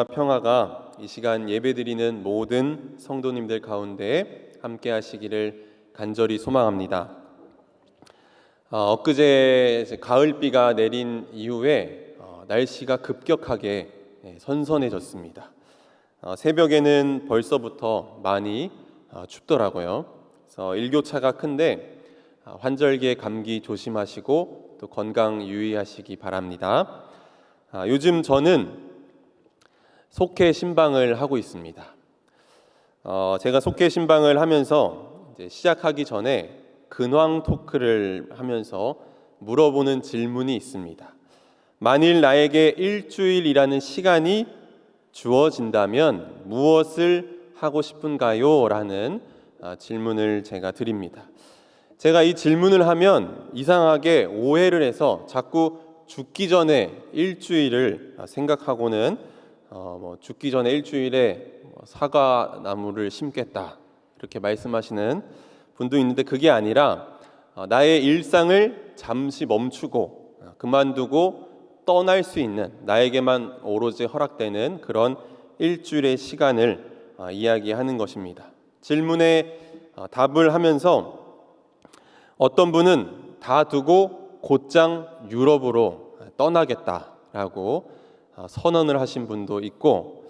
평화가 이 시간 예배드리는 모든 성도님들 가운데 함께 하시기를 간절히 소망합니다. 엊그제 가을비가 내린 이후에 날씨가 급격하게 선선해졌습니다. 새벽에는 벌써부터 많이 춥더라고요. 그래서 일교차가 큰데 환절기에 감기 조심하시고 또 건강 유의하시기 바랍니다. 요즘 저는 속회 신방을 하고 있습니다. 제가 속회 신방을 하면서 이제 시작하기 전에 근황 토크를 하면서 물어보는 질문이 있습니다. 만일 나에게 일주일이라는 시간이 주어진다면 무엇을 하고 싶은가요? 라는 질문을 제가 드립니다. 제가 이 질문을 하면 이상하게 오해를 해서 자꾸 죽기 전에 일주일을 생각하고는 죽기 전에 일주일에 사과나무를 심겠다 이렇게 말씀하시는 분도 있는데, 그게 아니라 나의 일상을 잠시 멈추고 그만두고 떠날 수 있는, 나에게만 오로지 허락되는 그런 일주일의 시간을 이야기하는 것입니다. 질문에 답을 하면서 어떤 분은 다 두고 곧장 유럽으로 떠나겠다라고 선언을 하신 분도 있고,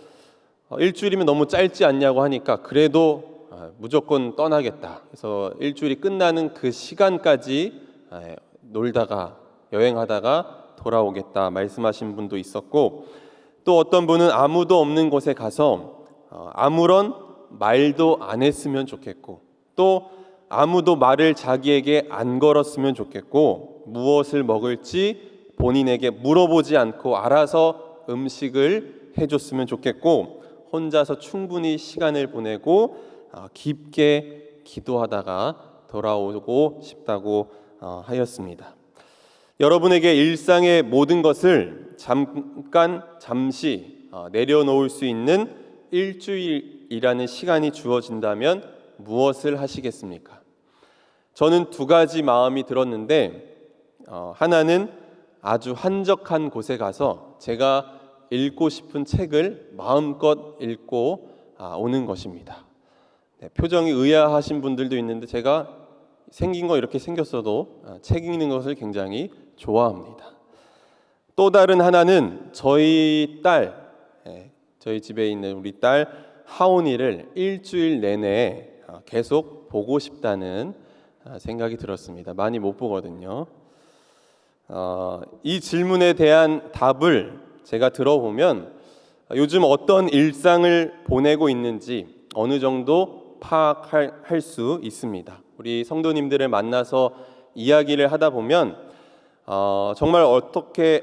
일주일이면 너무 짧지 않냐고 하니까 그래도 무조건 떠나겠다, 그래서 일주일이 끝나는 그 시간까지 놀다가 여행하다가 돌아오겠다 말씀하신 분도 있었고, 또 어떤 분은 아무도 없는 곳에 가서 아무런 말도 안 했으면 좋겠고, 또 아무도 말을 자기에게 안 걸었으면 좋겠고, 무엇을 먹을지 본인에게 물어보지 않고 알아서 음식을 해줬으면 좋겠고, 혼자서 충분히 시간을 보내고 깊게 기도하다가 돌아오고 싶다고 하였습니다. 여러분에게 일상의 모든 것을 잠시 내려놓을 수 있는 일주일이라는 시간이 주어진다면 무엇을 하시겠습니까? 저는 두 가지 마음이 들었는데, 하나는 아주 한적한 곳에 가서 제가 읽고 싶은 책을 마음껏 읽고 오는 것입니다. 표정이 의아하신 분들도 있는데 제가 생긴 거 이렇게 생겼어도 책 읽는 것을 굉장히 좋아합니다. 또 다른 하나는 저희 집에 있는 우리 딸 하온이를 일주일 내내 계속 보고 싶다는 생각이 들었습니다. 많이 못 보거든요. 이 질문에 대한 답을 제가 들어보면 요즘 어떤 일상을 보내고 있는지 어느 정도 파악할 수 있습니다. 우리 성도님들을 만나서 이야기를 하다 보면 정말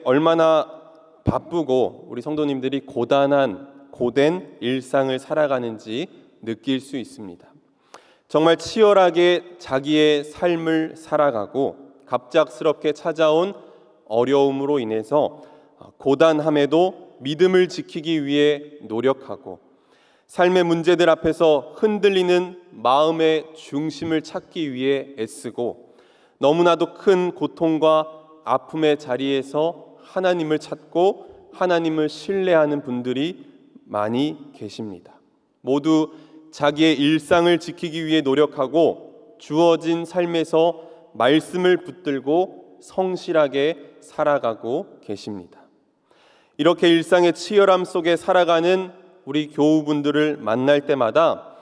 얼마나 바쁘고 우리 성도님들이 고된 일상을 살아가는지 느낄 수 있습니다. 정말 치열하게 자기의 삶을 살아가고 갑작스럽게 찾아온 어려움으로 인해서 고단함에도 믿음을 지키기 위해 노력하고, 삶의 문제들 앞에서 흔들리는 마음의 중심을 찾기 위해 애쓰고, 너무나도 큰 고통과 아픔의 자리에서 하나님을 찾고 하나님을 신뢰하는 분들이 많이 계십니다. 모두 자기의 일상을 지키기 위해 노력하고 주어진 삶에서 말씀을 붙들고 성실하게 살아가고 계십니다. 이렇게 일상의 치열함 속에 살아가는 우리 교우분들을 만날 때마다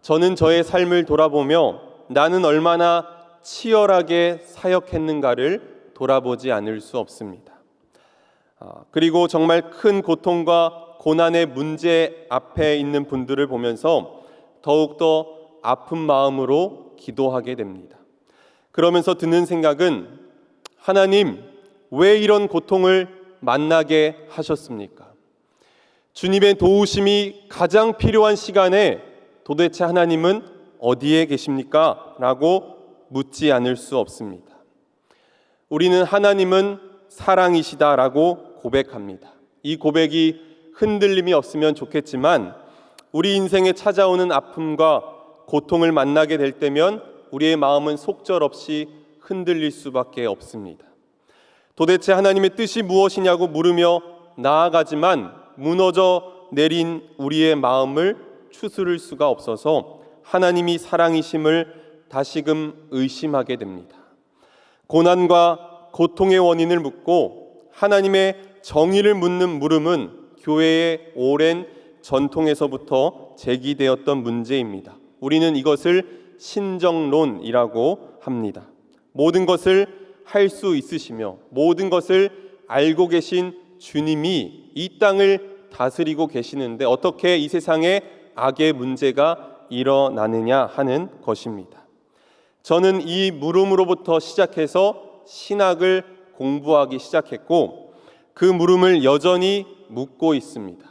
저는 저의 삶을 돌아보며 나는 얼마나 치열하게 사역했는가를 돌아보지 않을 수 없습니다. 그리고 정말 큰 고통과 고난의 문제 앞에 있는 분들을 보면서 더욱더 아픈 마음으로 기도하게 됩니다. 그러면서 드는 생각은, 하나님, 왜 이런 고통을 만나게 하셨습니까? 주님의 도우심이 가장 필요한 시간에 도대체 하나님은 어디에 계십니까? 라고 묻지 않을 수 없습니다. 우리는 하나님은 사랑이시다라고 고백합니다. 이 고백이 흔들림이 없으면 좋겠지만, 우리 인생에 찾아오는 아픔과 고통을 만나게 될 때면 우리의 마음은 속절없이 흔들릴 수밖에 없습니다. 도대체 하나님의 뜻이 무엇이냐고 물으며 나아가지만 무너져 내린 우리의 마음을 추스를 수가 없어서 하나님이 사랑이심을 다시금 의심하게 됩니다. 고난과 고통의 원인을 묻고 하나님의 정의를 묻는 물음은 교회의 오랜 전통에서부터 제기되었던 문제입니다. 우리는 이것을 신정론이라고 합니다. 모든 것을 할 수 있으시며 모든 것을 알고 계신 주님이 이 땅을 다스리고 계시는데 어떻게 이 세상에 악의 문제가 일어나느냐 하는 것입니다. 저는 이 물음으로부터 시작해서 신학을 공부하기 시작했고 그 물음을 여전히 묻고 있습니다.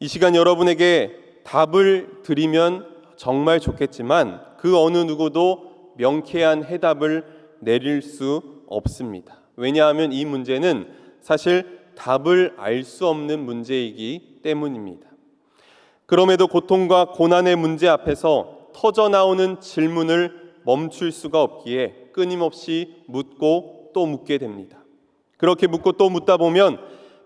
이 시간 여러분에게 답을 드리면 정말 좋겠지만 그 어느 누구도 명쾌한 해답을 내릴 수 없습니다. 왜냐하면 이 문제는 사실 답을 알 수 없는 문제이기 때문입니다. 그럼에도 고통과 고난의 문제 앞에서 터져나오는 질문을 멈출 수가 없기에 끊임없이 묻고 또 묻게 됩니다. 그렇게 묻고 또 묻다 보면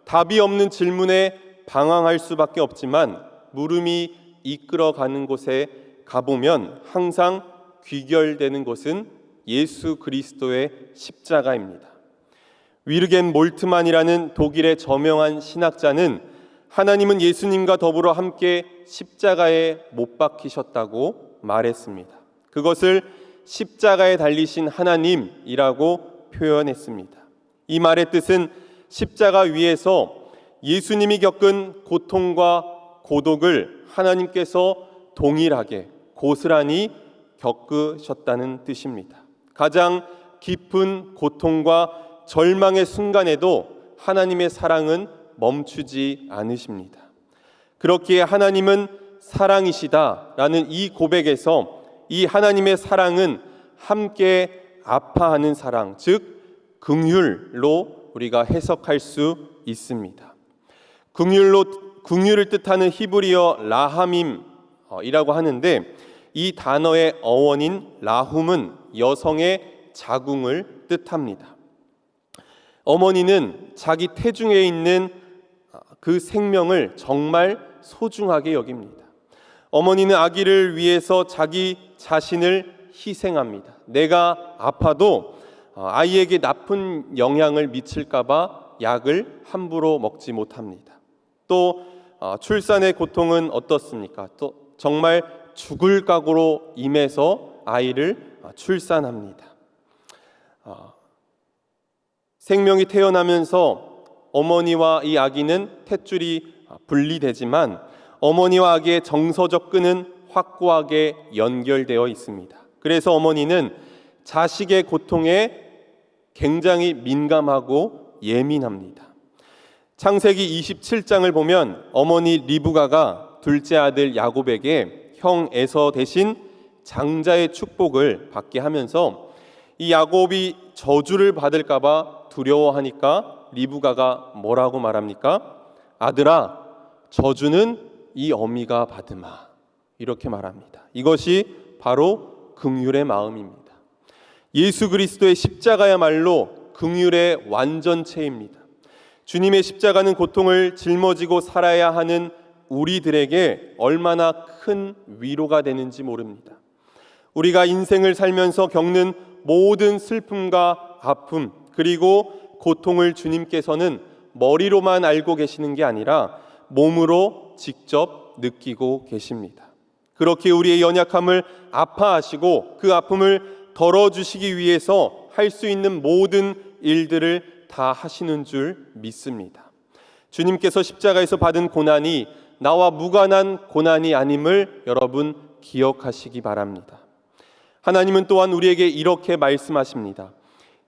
답이 없는 질문에 방황할 수밖에 없지만 물음이 이끌어가는 곳에 가보면 항상 귀결되는 곳은 예수 그리스도의 십자가입니다. 위르겐 몰트만이라는 독일의 저명한 신학자는 하나님은 예수님과 더불어 함께 십자가에 못 박히셨다고 말했습니다. 그것을 십자가에 달리신 하나님이라고 표현했습니다. 이 말의 뜻은 십자가 위에서 예수님이 겪은 고통과 고독을 하나님께서 동일하게 고스란히 겪으셨다는 뜻입니다. 가장 깊은 고통과 절망의 순간에도 하나님의 사랑은 멈추지 않으십니다. 그렇기에 하나님은 사랑이시다라는 이 고백에서 이 하나님의 사랑은 함께 아파하는 사랑, 즉 긍휼로 우리가 해석할 수 있습니다. 긍휼을 뜻하는 히브리어 라하밈이라고 하는데 이 단어의 어원인 라훔은 여성의 자궁을 뜻합니다. 어머니는 자기 태중에 있는 그 생명을 정말 소중하게 여깁니다. 어머니는 아기를 위해서 자기 자신을 희생합니다. 내가 아파도 아이에게 나쁜 영향을 미칠까 봐 약을 함부로 먹지 못합니다. 또 출산의 고통은 어떻습니까? 또 정말 죽을 각오로 임해서 아이를 출산합니다. 생명이 태어나면서 어머니와 이 아기는 탯줄이 분리되지만 어머니와 아기의 정서적 끈은 확고하게 연결되어 있습니다. 그래서 어머니는 자식의 고통에 굉장히 민감하고 예민합니다. 창세기 27장을 보면 어머니 리브가가 둘째 아들 야곱에게 형 에서 대신 장자의 축복을 받게 하면서 이 야곱이 저주를 받을까 봐 두려워하니까 리브가가 뭐라고 말합니까? 아들아, 저주는 이 어미가 받으마. 이렇게 말합니다. 이것이 바로 긍휼의 마음입니다. 예수 그리스도의 십자가야말로 긍휼의 완전체입니다. 주님의 십자가는 고통을 짊어지고 살아야 하는 우리들에게 얼마나 큰 위로가 되는지 모릅니다. 우리가 인생을 살면서 겪는 모든 슬픔과 아픔 그리고 고통을 주님께서는 머리로만 알고 계시는 게 아니라 몸으로 직접 느끼고 계십니다. 그렇게 우리의 연약함을 아파하시고 그 아픔을 덜어주시기 위해서 할 수 있는 모든 일들을 다 하시는 줄 믿습니다. 주님께서 십자가에서 받은 고난이 나와 무관한 고난이 아님을 여러분 기억하시기 바랍니다. 하나님은 또한 우리에게 이렇게 말씀하십니다.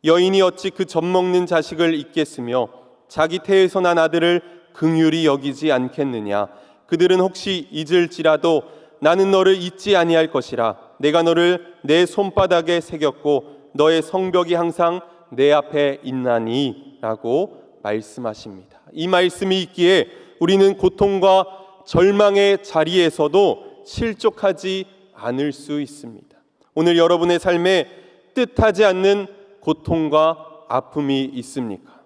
여인이 어찌 그 젖먹는 자식을 잊겠으며 자기 태에서 난 아들을 긍휼히 여기지 않겠느냐. 그들은 혹시 잊을지라도 나는 너를 잊지 아니할 것이라. 내가 너를 내 손바닥에 새겼고 너의 성벽이 항상 내 앞에 있나니 라고 말씀하십니다. 이 말씀이 있기에 우리는 고통과 절망의 자리에서도 실족하지 않을 수 있습니다. 오늘 여러분의 삶에 뜻하지 않는 고통과 아픔이 있습니까?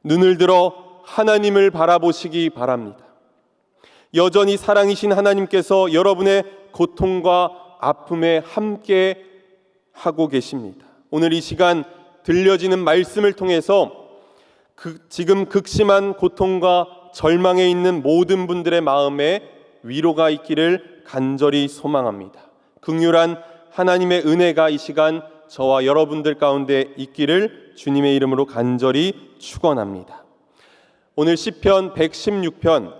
눈을 들어 하나님을 바라보시기 바랍니다. 여전히 사랑이신 하나님께서 여러분의 고통과 아픔에 함께 하고 계십니다. 오늘 이 시간 들려지는 말씀을 통해서 지금 극심한 고통과 절망에 있는 모든 분들의 마음에 위로가 있기를 간절히 소망합니다. 긍휼한 하나님의 은혜가 이 시간 저와 여러분들 가운데 있기를 주님의 이름으로 간절히 축원합니다. 오늘 시편 116편,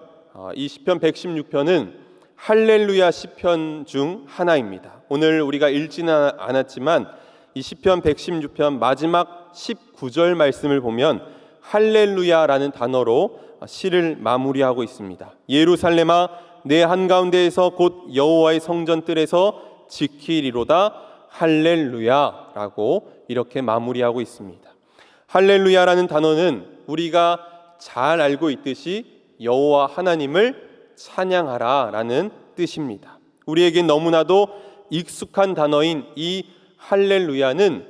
이 시편 116편은 할렐루야 시편 중 하나입니다. 오늘 우리가 읽지는 않았지만 이 시편 116편 마지막 19절 말씀을 보면 할렐루야라는 단어로 시를 마무리하고 있습니다. 예루살렘아 내 한가운데에서 곧 여호와의 성전 뜰에서 지키리로다 할렐루야라고 이렇게 마무리하고 있습니다. 할렐루야라는 단어는 우리가 잘 알고 있듯이 여호와 하나님을 찬양하라라는 뜻입니다. 우리에게 너무나도 익숙한 단어인 이 할렐루야는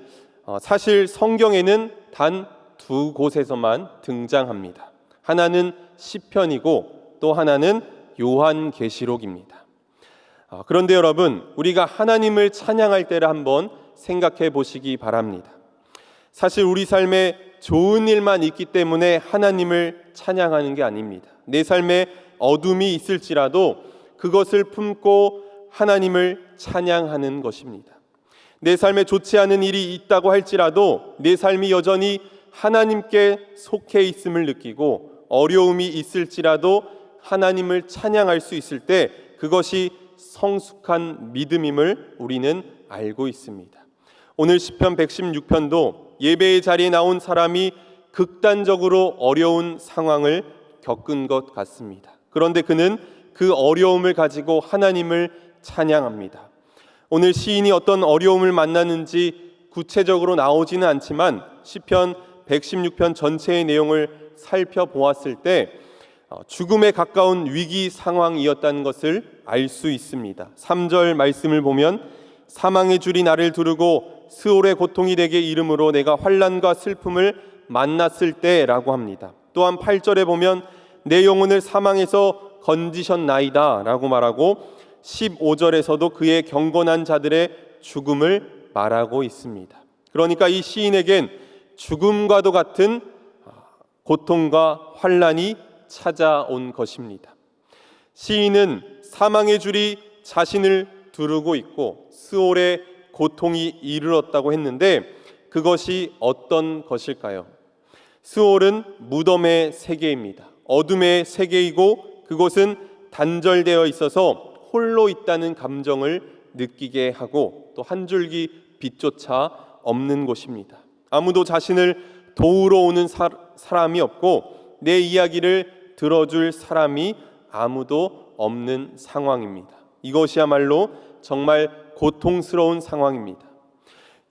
사실 성경에는 단 두 곳에서만 등장합니다. 하나는 시편이고 또 하나는 요한계시록입니다. 그런데 여러분, 우리가 하나님을 찬양할 때를 한번 생각해 보시기 바랍니다. 사실 우리 삶에 좋은 일만 있기 때문에 하나님을 찬양하는 게 아닙니다. 내 삶에 어둠이 있을지라도 그것을 품고 하나님을 찬양하는 것입니다. 내 삶에 좋지 않은 일이 있다고 할지라도 내 삶이 여전히 하나님께 속해 있음을 느끼고 어려움이 있을지라도 하나님을 찬양할 수 있을 때 그것이 성숙한 믿음임을 우리는 알고 있습니다. 오늘 시편 116편도 예배의 자리에 나온 사람이 극단적으로 어려운 상황을 겪은 것 같습니다. 그런데 그는 그 어려움을 가지고 하나님을 찬양합니다. 오늘 시인이 어떤 어려움을 만나는지 구체적으로 나오지는 않지만 시편 116편 전체의 내용을 살펴보았을 때 죽음에 가까운 위기 상황이었다는 것을 알 수 있습니다. 3절 말씀을 보면 사망의 줄이 나를 두르고 스올의 고통이 내게 이름으로 내가 환난과 슬픔을 만났을 때라고 합니다. 또한 8절에 보면 내 영혼을 사망에서 건지셨나이다 라고 말하고 15절에서도 그의 경건한 자들의 죽음을 말하고 있습니다. 그러니까 이 시인에겐 죽음과도 같은 고통과 환난이 찾아온 것입니다. 시인은 사망의 줄이 자신을 두르고 있고 스올의 고통이 이르렀다고 했는데 그것이 어떤 것일까요? 스올은 무덤의 세계입니다. 어둠의 세계이고 그곳은 단절되어 있어서 홀로 있다는 감정을 느끼게 하고 또 한 줄기 빛조차 없는 곳입니다. 아무도 자신을 도우러 오는 사람이 없고 내 이야기를 들어줄 사람이 아무도 없는 상황입니다. 이것이야말로 정말 고통스러운 상황입니다.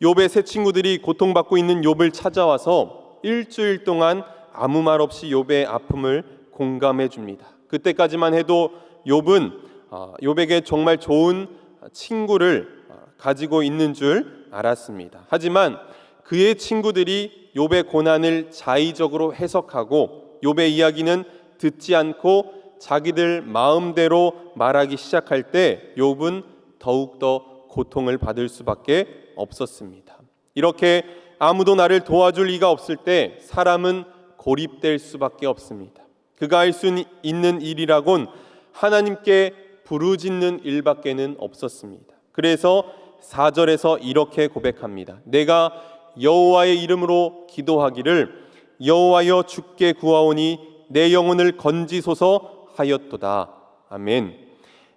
욥의 세 친구들이 고통받고 있는 욥을 찾아와서 일주일 동안 아무 말 없이 욥의 아픔을 공감해 줍니다. 그때까지만 해도 욥에게 정말 좋은 친구를 가지고 있는 줄 알았습니다. 하지만 그의 친구들이 욥의 고난을 자의적으로 해석하고 욥의 이야기는 듣지 않고 자기들 마음대로 말하기 시작할 때 욥은 더욱더 고통을 받을 수밖에 없었습니다. 이렇게 아무도 나를 도와줄 리가 없을 때 사람은 고립될 수밖에 없습니다. 그가 할 수 있는 일이라곤 하나님께 부르짖는 일밖에는 없었습니다. 그래서 4절에서 이렇게 고백합니다. 내가 여호와의 이름으로 기도하기를 여호와여 주께 구하오니 내 영혼을 건지소서 하였도다. 아멘.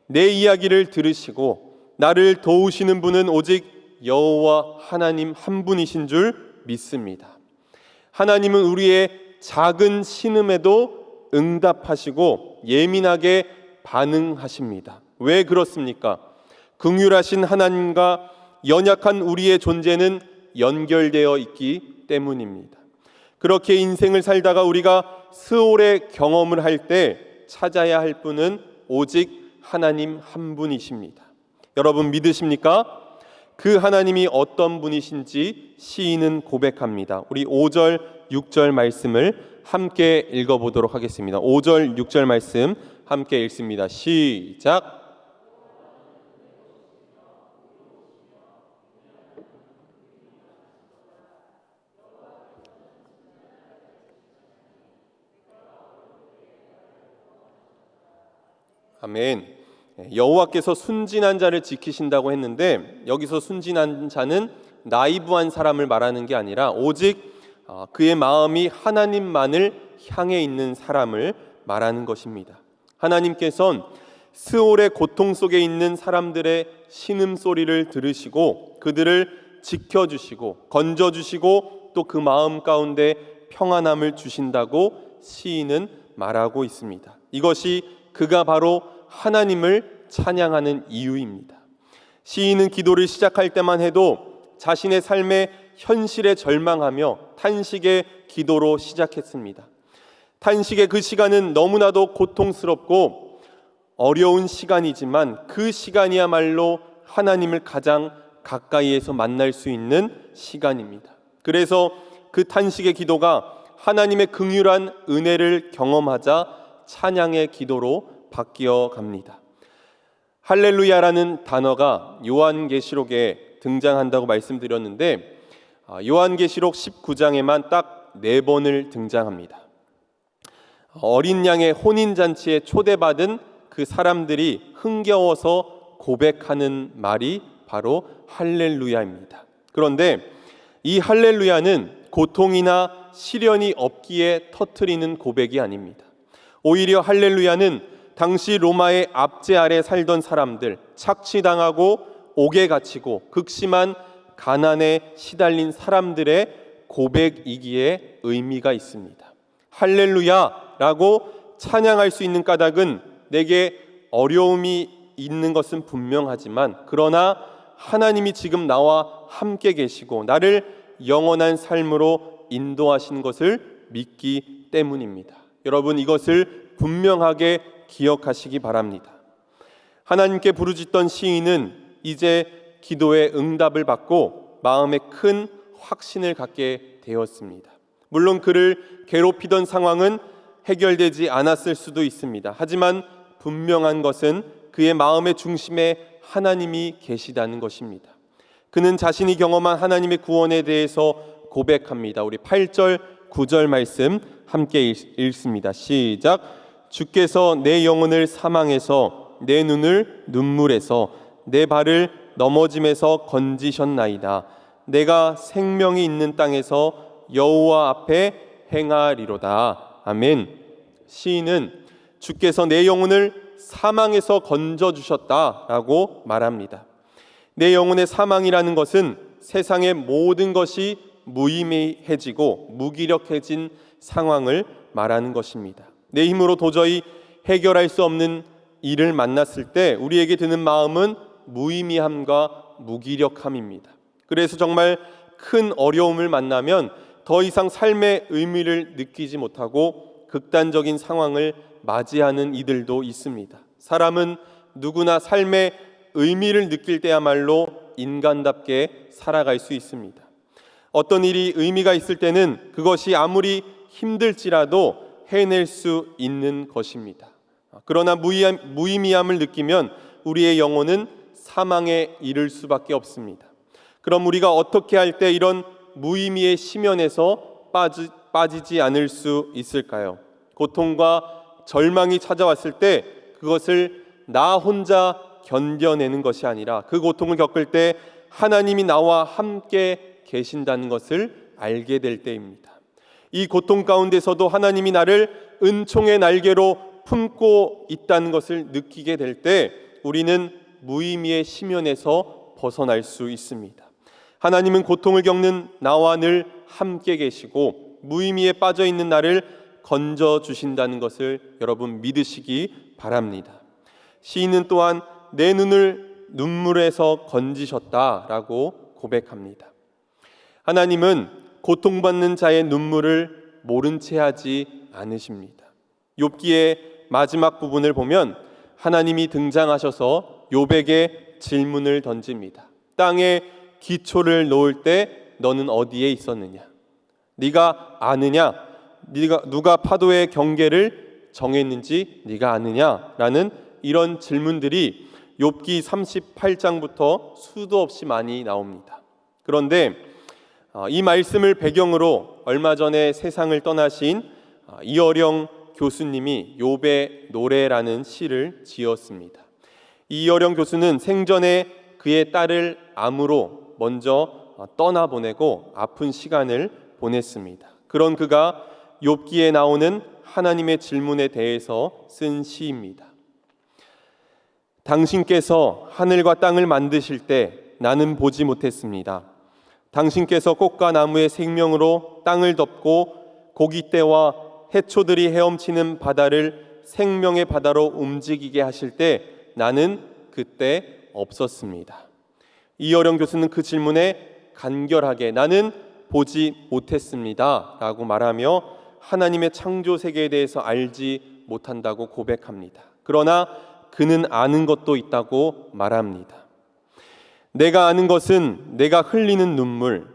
내 이야기를 들으시고 나를 도우시는 분은 오직 여호와 하나님 한 분이신 줄 믿습니다. 하나님은 우리의 작은 신음에도 응답하시고 예민하게 반응하십니다. 왜 그렇습니까? 긍휼하신 하나님과 연약한 우리의 존재는 연결되어 있기 때문입니다. 그렇게 인생을 살다가 우리가 스올의 경험을 할 때 찾아야 할 분은 오직 하나님 한 분이십니다. 여러분 믿으십니까? 그 하나님이 어떤 분이신지 시인은 고백합니다. 우리 5절, 6절 말씀을 함께 읽어보도록 하겠습니다. 5절, 6절 말씀 함께 읽습니다. 시작. 아멘. 여호와께서 순진한 자를 지키신다고 했는데, 여기서 순진한 자는 나이브한 사람을 말하는 게 아니라 오직 그의 마음이 하나님만을 향해 있는 사람을 말하는 것입니다. 하나님께서는 스올의 고통 속에 있는 사람들의 신음소리를 들으시고 그들을 지켜주시고 건져주시고 또 그 마음 가운데 평안함을 주신다고 시인은 말하고 있습니다. 이것이 그가 바로 하나님을 찬양하는 이유입니다. 시인은 기도를 시작할 때만 해도 자신의 삶의 현실에 절망하며 탄식의 기도로 시작했습니다. 탄식의 그 시간은 너무나도 고통스럽고 어려운 시간이지만 그 시간이야말로 하나님을 가장 가까이에서 만날 수 있는 시간입니다. 그래서 그 탄식의 기도가 하나님의 긍휼한 은혜를 경험하자 찬양의 기도로 바뀌어 갑니다. 할렐루야라는 단어가 요한계시록에 등장한다고 말씀드렸는데 요한계시록 19장에만 딱 4번을 등장합니다. 어린 양의 혼인잔치에 초대받은 그 사람들이 흥겨워서 고백하는 말이 바로 할렐루야입니다. 그런데 이 할렐루야는 고통이나 시련이 없기에 터뜨리는 고백이 아닙니다. 오히려 할렐루야는 당시 로마의 압제 아래 살던 사람들, 착취당하고 옥에 갇히고 극심한 가난에 시달린 사람들의 고백이기에 의미가 있습니다. 할렐루야라고 찬양할 수 있는 까닭은 내게 어려움이 있는 것은 분명하지만 그러나 하나님이 지금 나와 함께 계시고 나를 영원한 삶으로 인도하시는 것을 믿기 때문입니다. 여러분, 이것을 분명하게 기억하시기 바랍니다. 하나님께 부르짖던 시인은 이제 기도의 응답을 받고 마음에 큰 확신을 갖게 되었습니다. 물론 그를 괴롭히던 상황은 해결되지 않았을 수도 있습니다. 하지만 분명한 것은 그의 마음의 중심에 하나님이 계시다는 것입니다. 그는 자신이 경험한 하나님의 구원에 대해서 고백합니다. 우리 8절, 9절 말씀 함께 읽습니다. 시작. 주께서 내 영혼을 사망에서 내 눈을 눈물에서 내 발을 넘어짐에서 건지셨나이다. 내가 생명이 있는 땅에서 여호와 앞에 행하리로다. 아멘. 시인은 주께서 내 영혼을 사망에서 건져주셨다라고 말합니다. 내 영혼의 사망이라는 것은 세상의 모든 것이 무의미해지고 무기력해진 상황을 말하는 것입니다. 내 힘으로 도저히 해결할 수 없는 일을 만났을 때 우리에게 드는 마음은 무의미함과 무기력함입니다. 그래서 정말 큰 어려움을 만나면 더 이상 삶의 의미를 느끼지 못하고 극단적인 상황을 맞이하는 이들도 있습니다. 사람은 누구나 삶의 의미를 느낄 때야말로 인간답게 살아갈 수 있습니다. 어떤 일이 의미가 있을 때는 그것이 아무리 힘들지라도 해낼 수 있는 것입니다. 그러나 무의미함을 느끼면 우리의 영혼은 사망에 이를 수밖에 없습니다. 그럼 우리가 어떻게 할 때 이런 무의미의 심연에서 빠지지 않을 수 있을까요? 고통과 절망이 찾아왔을 때 그것을 나 혼자 견뎌내는 것이 아니라 그 고통을 겪을 때 하나님이 나와 함께 계신다는 것을 알게 될 때입니다. 이 고통 가운데서도 하나님이 나를 은총의 날개로 품고 있다는 것을 느끼게 될 때 우리는 무의미의 심연에서 벗어날 수 있습니다. 하나님은 고통을 겪는 나와 늘 함께 계시고 무의미에 빠져 있는 나를 건져 주신다는 것을 여러분 믿으시기 바랍니다. 시인은 또한 내 눈을 눈물에서 건지셨다라고 고백합니다. 하나님은 고통받는 자의 눈물을 모른 채 하지 않으십니다. 욥기의 마지막 부분을 보면 하나님이 등장하셔서 욥에게 질문을 던집니다. 땅에 기초를 놓을 때 너는 어디에 있었느냐? 네가 아느냐? 누가 파도의 경계를 정했는지 네가 아느냐라는 이런 질문들이 욥기 38장부터 수도 없이 많이 나옵니다. 그런데 이 말씀을 배경으로 얼마 전에 세상을 떠나신 이어령 교수님이 욥의 노래라는 시를 지었습니다. 이어령 교수는 생전에 그의 딸을 암으로 먼저 떠나보내고 아픈 시간을 보냈습니다. 그런 그가 욥기에 나오는 하나님의 질문에 대해서 쓴 시입니다. 당신께서 하늘과 땅을 만드실 때 나는 보지 못했습니다. 당신께서 꽃과 나무의 생명으로 땅을 덮고 고깃대와 해초들이 헤엄치는 바다를 생명의 바다로 움직이게 하실 때 나는 그때 없었습니다. 이어령 교수는 그 질문에 간결하게 나는 보지 못했습니다 라고 말하며 하나님의 창조 세계에 대해서 알지 못한다고 고백합니다. 그러나 그는 아는 것도 있다고 말합니다. 내가 아는 것은 내가 흘리는 눈물,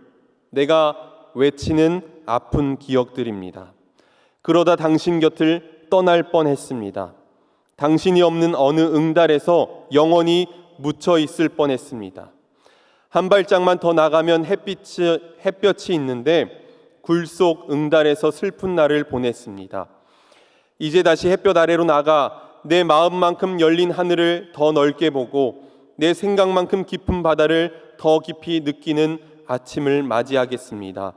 내가 외치는 아픈 기억들입니다. 그러다 당신 곁을 떠날 뻔했습니다. 당신이 없는 어느 응달에서 영원히 묻혀 있을 뻔했습니다. 한 발짝만 더 나가면 햇볕이 있는데 굴 속 응달에서 슬픈 날을 보냈습니다. 이제 다시 햇볕 아래로 나가 내 마음만큼 열린 하늘을 더 넓게 보고 내 생각만큼 깊은 바다를 더 깊이 느끼는 아침을 맞이하겠습니다.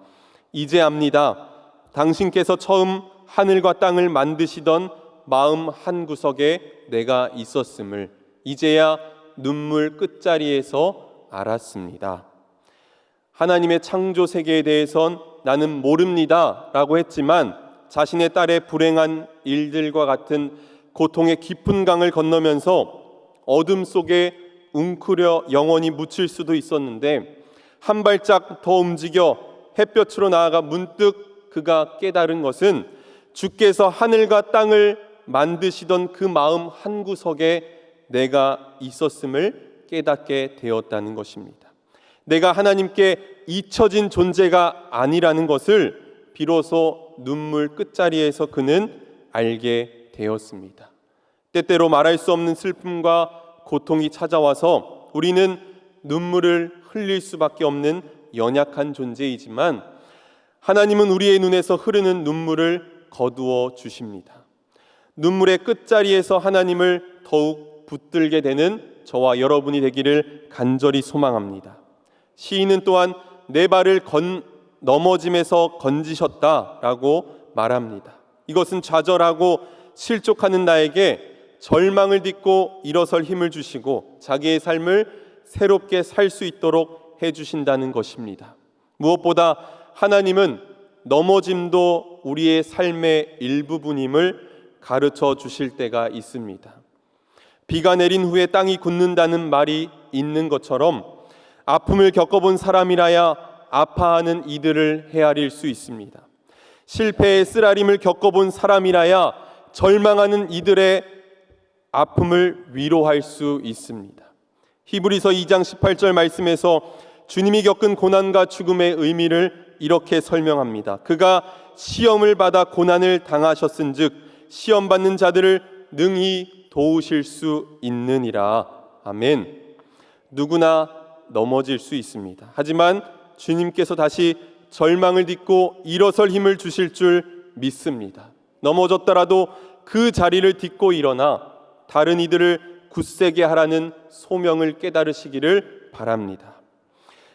이제 압니다. 당신께서 처음 하늘과 땅을 만드시던 마음 한구석에 내가 있었음을 이제야 눈물 끝자리에서 알았습니다. 하나님의 창조 세계에 대해선 나는 모릅니다 라고 했지만 자신의 딸의 불행한 일들과 같은 고통의 깊은 강을 건너면서 어둠 속에 웅크려 영원히 묻힐 수도 있었는데 한 발짝 더 움직여 햇볕으로 나아가 문득 그가 깨달은 것은 주께서 하늘과 땅을 만드시던 그 마음 한구석에 내가 있었음을 깨닫게 되었다는 것입니다. 내가 하나님께 잊혀진 존재가 아니라는 것을 비로소 눈물 끝자리에서 그는 알게 되었습니다. 때때로 말할 수 없는 슬픔과 고통이 찾아와서 우리는 눈물을 흘릴 수밖에 없는 연약한 존재이지만 하나님은 우리의 눈에서 흐르는 눈물을 거두어 주십니다. 눈물의 끝자리에서 하나님을 더욱 붙들게 되는 저와 여러분이 되기를 간절히 소망합니다. 시인은 또한 내 발을 넘어짐에서 건지셨다라고 말합니다. 이것은 좌절하고 실족하는 나에게 절망을 딛고 일어설 힘을 주시고 자기의 삶을 새롭게 살 수 있도록 해주신다는 것입니다. 무엇보다 하나님은 넘어짐도 우리의 삶의 일부분임을 가르쳐 주실 때가 있습니다. 비가 내린 후에 땅이 굳는다는 말이 있는 것처럼 아픔을 겪어본 사람이라야 아파하는 이들을 헤아릴 수 있습니다. 실패의 쓰라림을 겪어본 사람이라야 절망하는 이들의 아픔을 위로할 수 있습니다. 히브리서 2장 18절 말씀에서 주님이 겪은 고난과 죽음의 의미를 이렇게 설명합니다. 그가 시험을 받아 고난을 당하셨은즉 시험 받는 자들을 능히 도우실 수 있느니라. 아멘. 누구나 넘어질 수 있습니다. 하지만 주님께서 다시 절망을 딛고 일어설 힘을 주실 줄 믿습니다. 넘어졌더라도 그 자리를 딛고 일어나 다른 이들을 굳세게 하라는 소명을 깨달으시기를 바랍니다.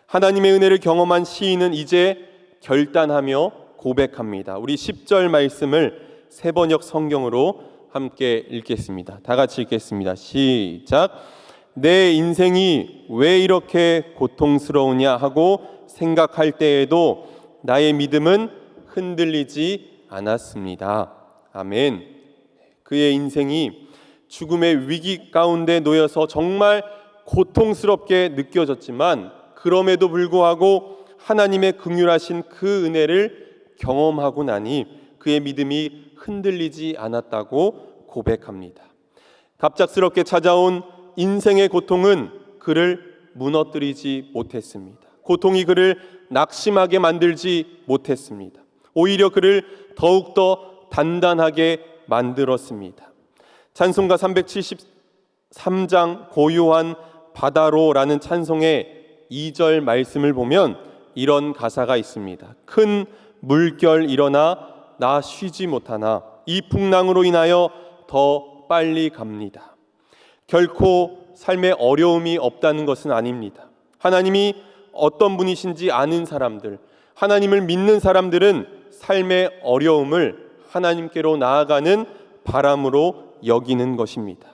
하나님의 은혜를 경험한 시인은 이제 결단하며 고백합니다. 우리 10절 말씀을 세번역 성경으로 함께 읽겠습니다. 다 같이 읽겠습니다. 시작. 내 인생이 왜 이렇게 고통스러우냐 하고 생각할 때에도 나의 믿음은 흔들리지 않았습니다. 아멘. 그의 인생이 죽음의 위기 가운데 놓여서 정말 고통스럽게 느껴졌지만 그럼에도 불구하고 하나님의 긍휼하신 그 은혜를 경험하고 나니 그의 믿음이 흔들리지 않았다고 고백합니다. 갑작스럽게 찾아온 인생의 고통은 그를 무너뜨리지 못했습니다. 고통이 그를 낙심하게 만들지 못했습니다. 오히려 그를 더욱더 단단하게 만들었습니다. 찬송가 373장 고요한 바다로라는 찬송의 2절 말씀을 보면 이런 가사가 있습니다. 큰 물결 일어나 나 쉬지 못하나 이 풍랑으로 인하여 더 빨리 갑니다. 결코 삶에 어려움이 없다는 것은 아닙니다. 하나님이 어떤 분이신지 아는 사람들, 하나님을 믿는 사람들은 삶의 어려움을 하나님께로 나아가는 바람으로 여기는 것입니다.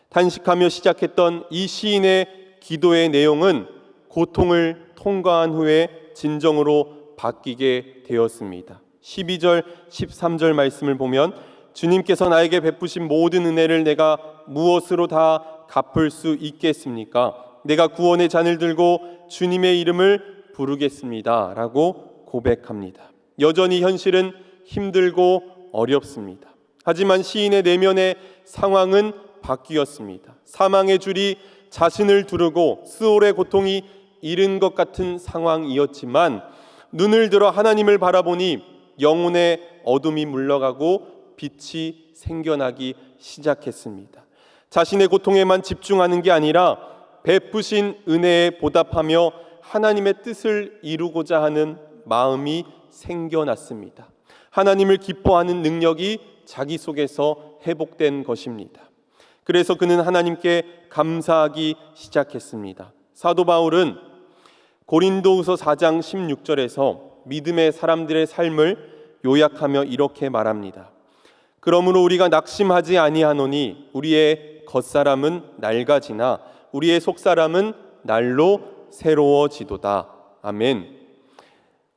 탄식하며 시작했던 이 시인의 기도의 내용은 고통을 통과한 후에 진정으로 바뀌게 되었습니다. 12절, 13절 말씀을 보면 주님께서 나에게 베푸신 모든 은혜를 내가 무엇으로 다 갚을 수 있겠습니까? 내가 구원의 잔을 들고 주님의 이름을 부르겠습니다 라고 고백합니다. 여전히 현실은 힘들고 어렵습니다. 하지만 시인의 내면의 상황은 바뀌었습니다. 사망의 줄이 자신을 두르고 스올의 고통이 이른 것 같은 상황이었지만 눈을 들어 하나님을 바라보니 영혼의 어둠이 물러가고 빛이 생겨나기 시작했습니다. 자신의 고통에만 집중하는 게 아니라 베푸신 은혜에 보답하며 하나님의 뜻을 이루고자 하는 마음이 생겨났습니다. 하나님을 기뻐하는 능력이 자기 속에서 회복된 것입니다. 그래서 그는 하나님께 감사하기 시작했습니다. 사도 바울은 고린도후서 4장 16절에서 믿음의 사람들의 삶을 요약하며 이렇게 말합니다. 그러므로 우리가 낙심하지 아니하노니 우리의 겉사람은 낡아지나 우리의 속사람은 날로 새로워지도다. 아멘.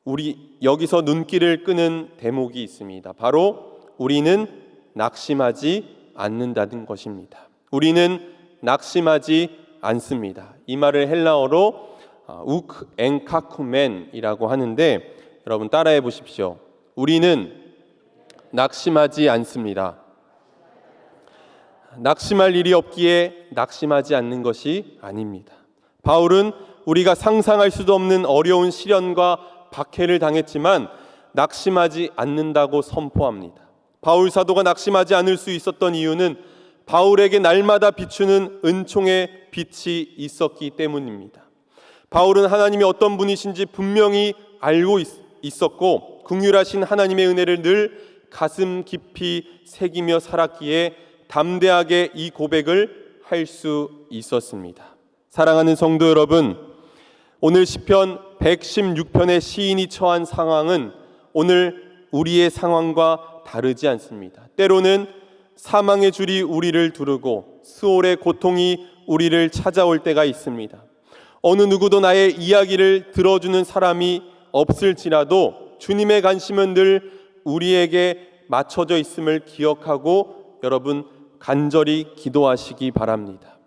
우리 여기서 눈길을 끄는 대목이 있습니다. 바로 우리는 낙심하지 않는다는 것입니다. 우리는 낙심하지 않습니다. 이 말을 헬라어로 우크 엔카쿠멘이라고 하는데 여러분 따라해 보십시오. 우리는 낙심하지 않습니다. 낙심할 일이 없기에 낙심하지 않는 것이 아닙니다. 바울은 우리가 상상할 수도 없는 어려운 시련과 박해를 당했지만 낙심하지 않는다고 선포합니다. 바울 사도가 낙심하지 않을 수 있었던 이유는 바울에게 날마다 비추는 은총의 빛이 있었기 때문입니다. 바울은 하나님이 어떤 분이신지 분명히 알고 있었고 긍휼하신 하나님의 은혜를 늘 가슴 깊이 새기며 살았기에 담대하게 이 고백을 할 수 있었습니다. 사랑하는 성도 여러분, 오늘 시편 116편의 시인이 처한 상황은 오늘 우리의 상황과 다르지 않습니다. 때로는 사망의 줄이 우리를 두르고 스올의 고통이 우리를 찾아올 때가 있습니다. 어느 누구도 나의 이야기를 들어주는 사람이 없을지라도 주님의 관심은 늘 우리에게 맞춰져 있음을 기억하고 여러분 간절히 기도하시기 바랍니다.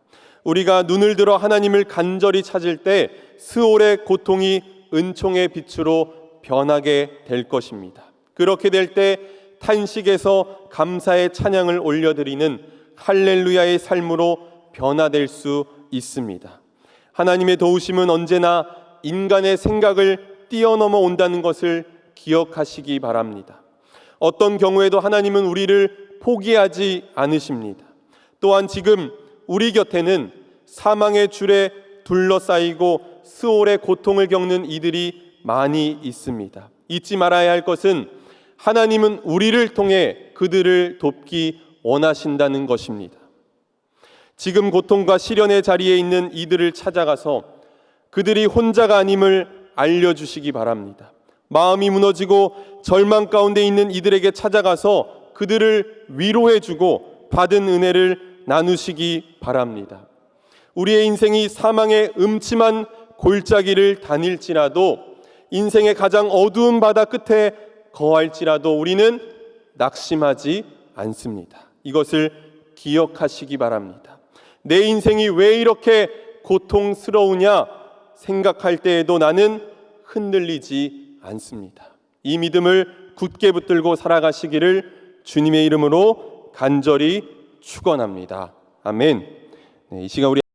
우리가 눈을 들어 하나님을 간절히 찾을 때 스올의 고통이 은총의 빛으로 변하게 될 것입니다. 그렇게 될 때 탄식에서 감사의 찬양을 올려드리는 할렐루야의 삶으로 변화될 수 있습니다. 하나님의 도우심은 언제나 인간의 생각을 뛰어넘어 온다는 것을 기억하시기 바랍니다. 어떤 경우에도 하나님은 우리를 포기하지 않으십니다. 또한 지금 우리 곁에는 사망의 줄에 둘러싸이고 스올의 고통을 겪는 이들이 많이 있습니다. 잊지 말아야 할 것은 하나님은 우리를 통해 그들을 돕기 원하신다는 것입니다. 지금 고통과 시련의 자리에 있는 이들을 찾아가서 그들이 혼자가 아님을 알려주시기 바랍니다. 마음이 무너지고 절망 가운데 있는 이들에게 찾아가서 그들을 위로해주고 받은 은혜를 나누시기 바랍니다. 우리의 인생이 사망의 음침한 골짜기를 다닐지라도 인생의 가장 어두운 바다 끝에 거할지라도 우리는 낙심하지 않습니다. 이것을 기억하시기 바랍니다. 내 인생이 왜 이렇게 고통스러우냐 생각할 때에도 나는 흔들리지 않습니다. 이 믿음을 굳게 붙들고 살아가시기를 주님의 이름으로 간절히 축원합니다. 아멘. 이 시간 우리